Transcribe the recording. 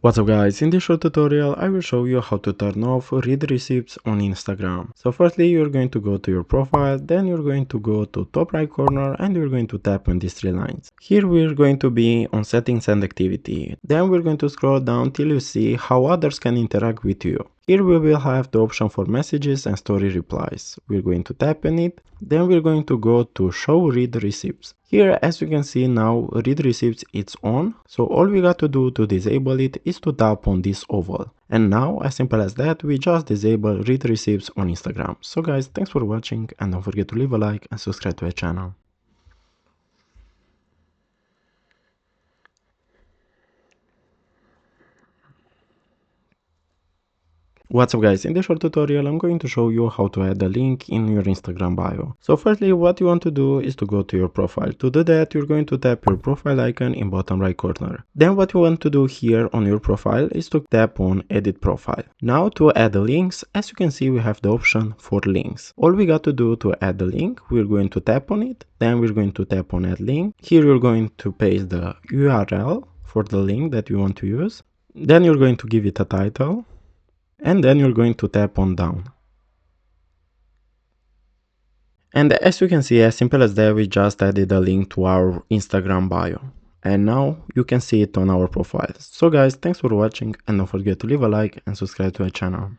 What's up guys, in this short tutorial I will show you how to turn off read receipts on Instagram. So firstly you're going to go to your profile, then you're going to go to top right corner and you're going to tap on these three lines. Here we're going to be on settings and activity. Then we're going to scroll down till you see how others can interact with you. Here we will have the option for messages and story replies. We're going to tap on it. Then we're going to go to show read receipts. Here as you can see now read receipts it's on, so all we got to do to disable it is to tap on this oval. And now as simple as that we just disable read receipts on Instagram. So guys, thanks for watching and don't forget to leave a like and subscribe to the channel. What's up guys, in this short tutorial I'm going to show you how to add a link in your Instagram bio. So firstly what you want to do is to go to your profile. To do that you're going to tap your profile icon in bottom right corner. Then what you want to do here on your profile is to tap on edit profile. Now to add the links, as you can see we have the option for links. All we got to do to add the link, we're going to tap on it, then we're going to tap on add link. Here you're going to paste the URL for the link that you want to use. Then you're going to give it a title. And then you're going to tap on down. And as you can see, as simple as that, we just added a link to our Instagram bio. And now you can see it on our profile. So guys, thanks for watching and don't forget to leave a like and subscribe to the channel.